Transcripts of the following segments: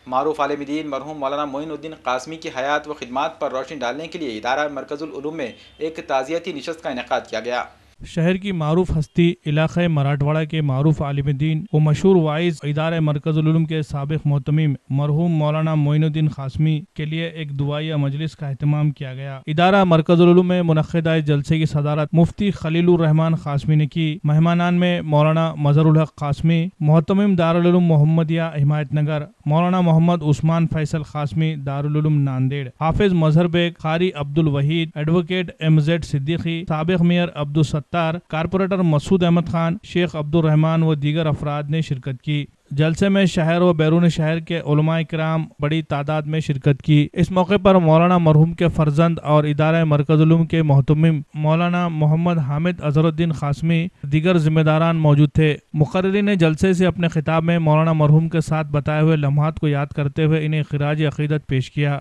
معروف عالم دین مرحوم مولانا معین الدین قاسمی کی حیات و خدمات پر روشنی ڈالنے کے لیے ادارہ مرکز العلوم میں ایک تعزیتی نشست کا انعقاد کیا گیا۔ شہر کی معروف ہستی علاقہ مراٹھواڑہ کے معروف عالم دین و مشہور وائز ادارہ مرکز العلوم کے سابق محتمم مرحوم مولانا معین الدین قاسمی کے لیے ایک دعائیہ مجلس کا اہتمام کیا گیا۔ ادارہ مرکز العلوم میں منعقدہ جلسے کی صدارت مفتی خلیل الرحمان قاسمی نے کی۔ مہمانان میں مولانا مظہر الحق قاسمی محتمم دارالعلوم محمدیہ حمایت نگر، مولانا محمد عثمان فیصل قاسمی دارالعلوم ناندیڑ، حافظ مظہر بیگ، قاری عبد الوحید، ایڈوکیٹ MZ صدیقی، سابق میئر عبدالستار، کارپوریٹر مسعود احمد خان، شیخ عبد الرحمان و دیگر افراد نے شرکت کی۔ جلسے میں شہر و بیرون شہر کے علماء کرام بڑی تعداد میں شرکت کی۔ اس موقع پر مولانا مرحوم کے فرزند اور ادارہ مرکز علوم کے محتمم مولانا محمد حامد اظہر الدین قاسمی دیگر ذمہ داران موجود تھے۔ مقررین جلسے سے اپنے خطاب میں مولانا مرحوم کے ساتھ بتائے ہوئے لمحات کو یاد کرتے ہوئے انہیں خراج عقیدت پیش کیا۔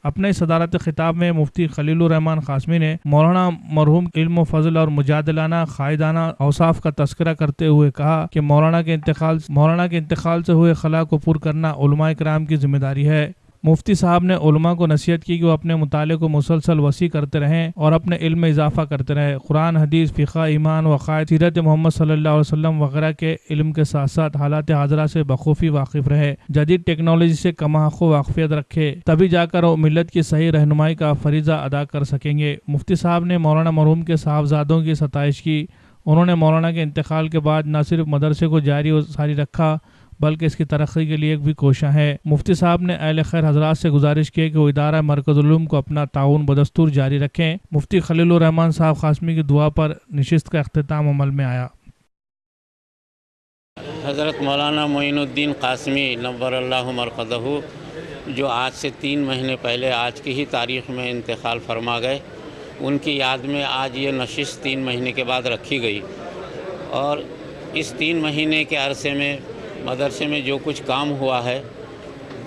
اپنے صدارت خطاب میں مفتی خلیل الرحمان قاسمی نے مولانا مرحوم علم و فضل اور مجادلانہ قائدانہ اوصاف کا تذکرہ کرتے ہوئے کہا کہ مولانا کے انتقال سے ہوئے خلا کو پر کرنا علماء کرام کی ذمہ داری ہے۔ مفتی صاحب نے علماء کو نصیحت کی کہ وہ اپنے مطالعے کو مسلسل وسیع کرتے رہیں اور اپنے علم میں اضافہ کرتے رہیں۔ قرآن، حدیث، فقہ، ایمان و عقائد، سیرت محمد صلی اللہ علیہ وسلم وغیرہ کے علم کے ساتھ ساتھ حالات حاضرہ سے بخوبی واقف رہے، جدید ٹیکنالوجی سے کم حق و واقفیت رکھے، تبھی جا کر وہ ملت کی صحیح رہنمائی کا فریضہ ادا کر سکیں گے۔ مفتی صاحب نے مولانا مرحوم کے صاحبزادوں کی ستائش کی۔ انہوں نے مولانا کے انتقال کے بعد نہ صرف مدرسے کو جاری و ساری رکھا بلکہ اس کی ترقی کے لیے بھی کوشاں ہے۔ مفتی صاحب نے اہل خیر حضرات سے گزارش کی کہ وہ ادارہ مرکز العلوم کو اپنا تعاون بدستور جاری رکھیں۔ مفتی خلیل الرحمان صاحب قاسمی کی دعا پر نشست کا اختتام عمل میں آیا۔ حضرت مولانا معین الدین قاسمی نور اللہ مرقدہ جو آج سے 3 مہینے پہلے آج کی ہی تاریخ میں انتقال فرما گئے، ان کی یاد میں آج یہ نشست 3 مہینے کے بعد رکھی گئی، اور اس 3 مہینے کے عرصے میں مدرسے میں جو کچھ کام ہوا ہے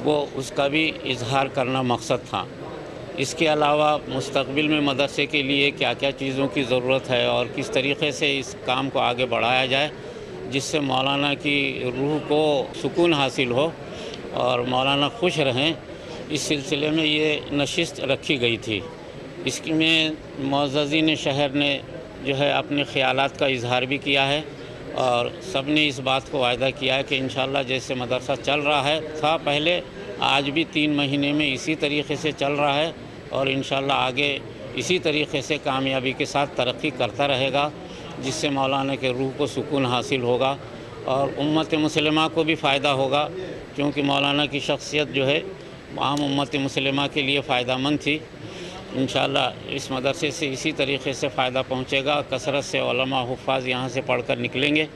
وہ اس کا بھی اظہار کرنا مقصد تھا۔ اس کے علاوہ مستقبل میں مدرسے کے لیے کیا کیا چیزوں کی ضرورت ہے اور کس طریقے سے اس کام کو آگے بڑھایا جائے جس سے مولانا کی روح کو سکون حاصل ہو اور مولانا خوش رہیں، اس سلسلے میں یہ نشست رکھی گئی تھی۔ اس میں معززین شہر نے جو ہے اپنے خیالات کا اظہار بھی کیا ہے، اور سب نے اس بات کو وعدہ کیا ہے کہ انشاءاللہ جیسے مدرسہ چل رہا تھا پہلے، آج بھی 3 مہینے میں اسی طریقے سے چل رہا ہے، اور انشاءاللہ آگے اسی طریقے سے کامیابی کے ساتھ ترقی کرتا رہے گا، جس سے مولانا کے روح کو سکون حاصل ہوگا اور امت مسلمہ کو بھی فائدہ ہوگا، کیونکہ مولانا کی شخصیت جو ہے عام امت مسلمہ کے لیے فائدہ مند تھی۔ انشاءاللہ اس مدرسے سے اسی طریقے سے فائدہ پہنچے گا۔ کثرت سے علماء حفاظ یہاں سے پڑھ کر نکلیں گے،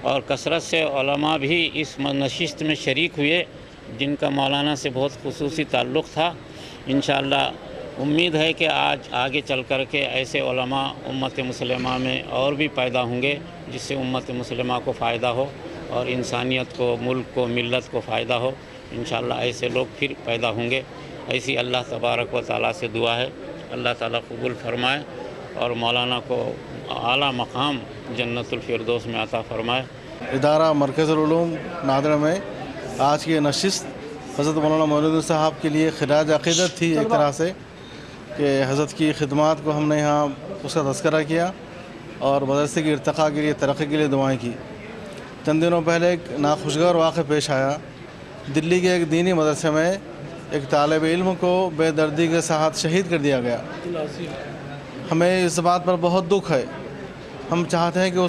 اور کثرت سے علماء بھی اس نشست میں شریک ہوئے جن کا مولانا سے بہت خصوصی تعلق تھا۔ انشاءاللہ امید ہے کہ آج آگے چل کر کے ایسے علماء امت مسلمہ میں اور بھی پیدا ہوں گے جس سے امت مسلمہ کو فائدہ ہو اور انسانیت کو، ملک کو، ملت کو فائدہ ہو۔ انشاءاللہ ایسے لوگ پھر پیدا ہوں گے۔ ایسی اللہ تبارک و تعالیٰ سے دعا ہے، اللہ تعالیٰ قبول فرمائے اور مولانا کو اعلیٰ مقام جنت الفردوس میں عطا فرمائے۔ ادارہ مرکز العلوم نادر میں آج کی نشست حضرت مولانا معین الدین صاحب کے لیے خراج عقیدت تھی، ایک طرح سے کہ حضرت کی خدمات کو ہم نے یہاں اس کا تذکرہ کیا اور مدرسے کی ارتقاء کے لیے، ترقی کے لیے دعائیں کی۔ چند دنوں پہلے ایک ناخوشگوار واقعہ پیش آیا۔ دلی کے ایک دینی مدرسے میں ایک طالب علم کو بے دردی کے ساتھ شہید کر دیا گیا۔ ہمیں اس بات پر بہت دکھ ہے۔ ہم چاہتے ہیں کہ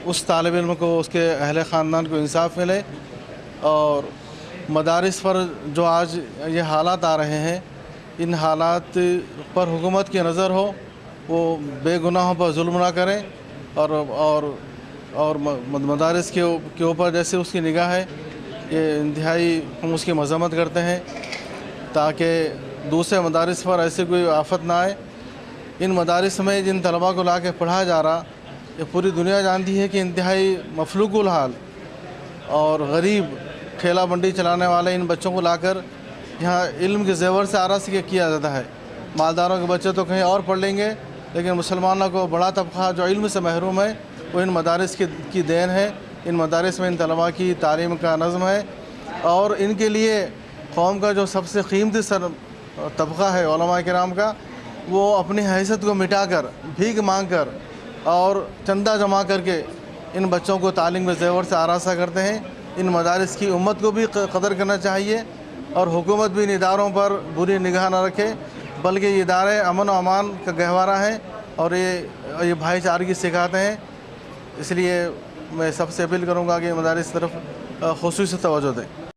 اس طالب علم کو، اس کے اہل خاندان کو انصاف ملے، اور مدارس پر جو آج یہ حالات آ رہے ہیں، ان حالات پر حکومت کی نظر ہو، وہ بے گناہوں پر ظلم نہ کریں، اور مدارس کے اوپر جیسے اس کی نگاہ ہے، یہ انتہائی ہم اس کی مذمت کرتے ہیں، تاکہ دوسرے مدارس پر ایسے کوئی آفت نہ آئے۔ ان مدارس میں جن طلباء کو لا کے پڑھایا جا رہا، یہ پوری دنیا جانتی ہے کہ انتہائی مفلوق الحال اور غریب ٹھیلا منڈی چلانے والے ان بچوں کو لا کر یہاں علم کے زیور سے آراستہ کیا جاتا ہے۔ مالداروں کے بچے تو کہیں اور پڑھ لیں گے، لیکن مسلمانوں کو بڑا طبقہ جو علم سے محروم ہے وہ ان مدارس کی دین ہے۔ ان مدارس میں ان طلباء کی تعلیم کا نظم ہے، اور ان کے لیے قوم کا جو سب سے قیمتی طبقہ ہے علماء کرام کا، وہ اپنی حیثیت کو مٹا کر، بھیک مانگ کر اور چندہ جمع کر کے ان بچوں کو تعلیم میں زیور سے آراستہ کرتے ہیں۔ ان مدارس کی امت کو بھی قدر کرنا چاہیے اور حکومت بھی ان اداروں پر بری نگاہ نہ رکھے، بلکہ یہ ادارے امن و امان کا گہوارہ ہیں اور یہ بھائی چارگی سکھاتے ہیں۔ اس لیے میں سب سے اپیل کروں گا کہ مدارس کی طرف خصوصی توجہ دیں۔